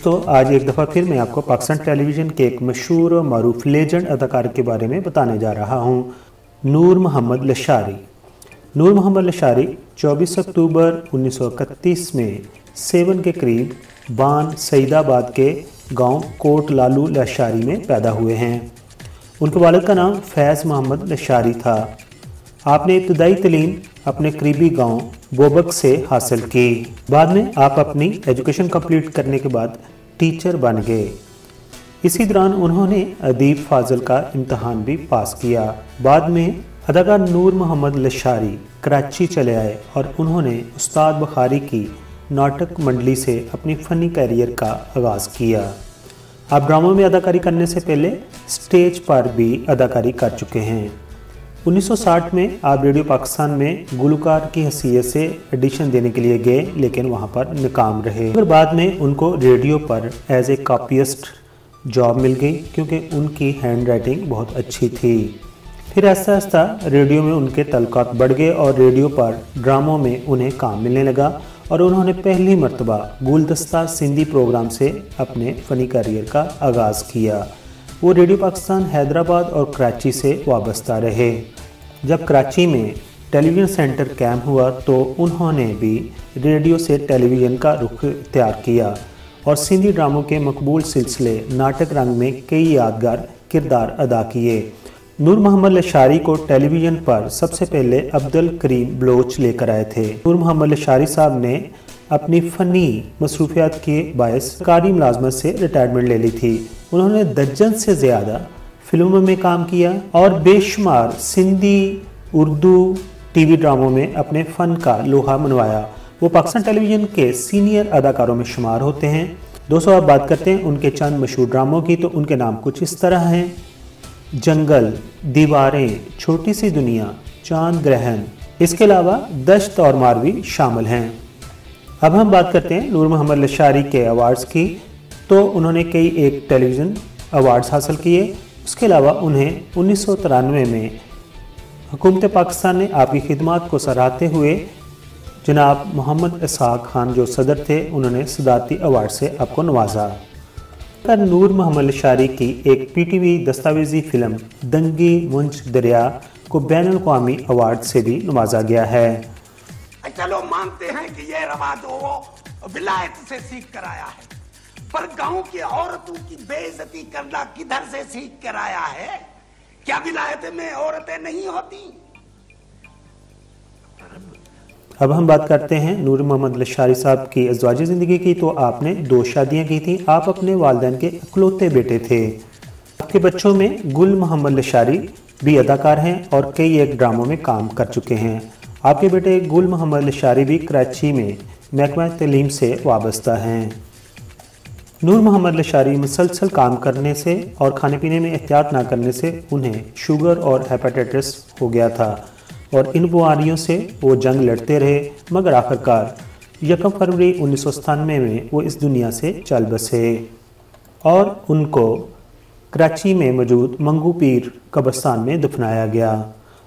दोस्तों, आज एक दफ़ा फिर मैं आपको पाकिस्तान टेलीविज़न के एक मशहूर और मरूफ लेजेंड अदाकार के बारे में बताने जा रहा हूँ, नूर मोहम्मद लशारी। नूर मोहम्मद लशारी 24 अक्टूबर 1931 में सेवन के करीब बान सईदाबाद के गांव कोट लालू लशारी में पैदा हुए हैं। उनके वालिद का नाम फैज़ मोहम्मद लशारी था। आपने इब्तदाई तालीम अपने करीबी गांव बोबक से हासिल की। बाद में आप अपनी एजुकेशन कंप्लीट करने के बाद टीचर बन गए। इसी दौरान उन्होंने अदीब फाजल का इम्तहान भी पास किया। बाद में अदाकार नूर मोहम्मद लशारी कराची चले आए और उन्होंने उस्ताद बुखारी की नाटक मंडली से अपनी फ़नी कैरियर का आगाज़ किया। आप ड्रामों में अदाकारी करने से पहले स्टेज पर भी अदाकारी कर चुके हैं। 1960 में आप रेडियो पाकिस्तान में गुलकार की हैसियत से एडिशन देने के लिए गए, लेकिन वहां पर नाकाम रहे। फिर बाद में उनको रेडियो पर एज ए कॉपीइस्ट जॉब मिल गई, क्योंकि उनकी हैंड राइटिंग बहुत अच्छी थी। फिर आहिस्ता आहिस्ता रेडियो में उनके तल्लुकात बढ़ गए और रेडियो पर ड्रामों में उन्हें काम मिलने लगा और उन्होंने पहली मरतबा गुलदस्ता सिंधी प्रोग्राम से अपने फ़नी करियर का आगाज़ किया। वो रेडियो पाकिस्तान हैदराबाद और कराची से वाबस्ता रहे। जब कराची में टेलीविज़न सेंटर कायम हुआ तो उन्होंने भी रेडियो से टेलीविज़न का रुख इख्तियार किया और सिंधी ड्रामों के मकबूल सिलसिले नाटक रंग में कई यादगार किरदार अदा किए। नूर मोहम्मद लशारी को टेलीविज़न पर सबसे पहले अब्दुल करीम बलोच लेकर आए थे। नूर मोहम्मद लशारी साहब ने अपनी फ़नी मसरूफियात के बायस सरकारी मुलाजमत से रिटायरमेंट ले ली थी। उन्होंने दर्जन से ज़्यादा फिल्मों में काम किया और बेशुमार सिंधी उर्दू टीवी ड्रामों में अपने फ़न का लोहा मनवाया। वो पाकिस्तान टेलीविज़न के सीनियर अदाकारों में शुमार होते हैं। दोस्तों, आप बात करते हैं उनके चंद मशहूर ड्रामों की, तो उनके नाम कुछ इस तरह हैं: जंगल, दीवारें, छोटी सी दुनिया, चांद ग्रहण। इसके अलावा दश्त और मारवी शामिल हैं। अब हम बात करते हैं नूर मोहम्मद लशारी के अवार्ड्स की। तो उन्होंने कई एक टेलीविज़न अवार्ड्स हासिल किए। उसके अलावा उन्हें 1993 में हुकूमत पाकिस्तान ने आपकी खिदमत को सराहते हुए जनाब मोहम्मद इसहाक खान जो सदर थे, उन्होंने सदारती अवार्ड से आपको नवाजा। नूर मोहम्मद लशारी की एक पीटीवी दस्तावेजी फिल्म दंगी मुंज दरिया को बैनुल अक़वामी अवार्ड से भी नवाजा गया है। चलो मानते हैं कि ये रवाज वो विलायत से सीख कर आया है, पर गांव की औरतों की बेइज्जती करना किधर से सीख कर आया है? क्या विलायत में औरतें नहीं होती? अब हम बात करते हैं नूर मोहम्मद लशारी साहब की अज़वाजी ज़िंदगी की। तो आपने 2 शादियां की थी। आप अपने वालिदैन के इकलौते बेटे थे। आपके बच्चों में गुल मोहम्मद लशारी भी अदाकार हैं और कई एक ड्रामों में काम कर चुके हैं। आपके बेटे गुल मोहम्मद लशारी भी कराची में महकमा तालीम से वाबस्ता हैं। नूर मोहम्मद लशारी मुसलसल काम करने से और खाने पीने में एहतियात ना करने से उन्हें शुगर और हेपेटाइटिस हो गया था और इन बीमारियों से वो जंग लड़ते रहे, मगर आखिरकार 1 फरवरी 1997 में वो इस दुनिया से चल बसे और उनको कराची में मौजूद मंगू पीर कब्रिस्तान में दफनाया गया।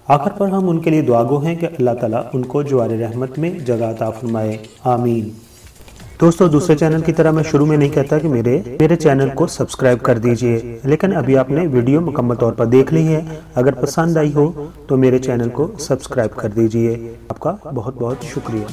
आखिर पर हम उनके लिए दुआगो हैं कि अल्लाह ताला उनको जवारे रहमत में जगह अता फरमाए, आमीन। दोस्तों, दूसरे चैनल की तरह मैं शुरू में नहीं कहता कि मेरे चैनल को सब्सक्राइब कर दीजिए, लेकिन अभी आपने वीडियो मुकम्मल तौर पर देख ली है। अगर पसंद आई हो तो मेरे चैनल को सब्सक्राइब कर दीजिए। आपका बहुत बहुत शुक्रिया।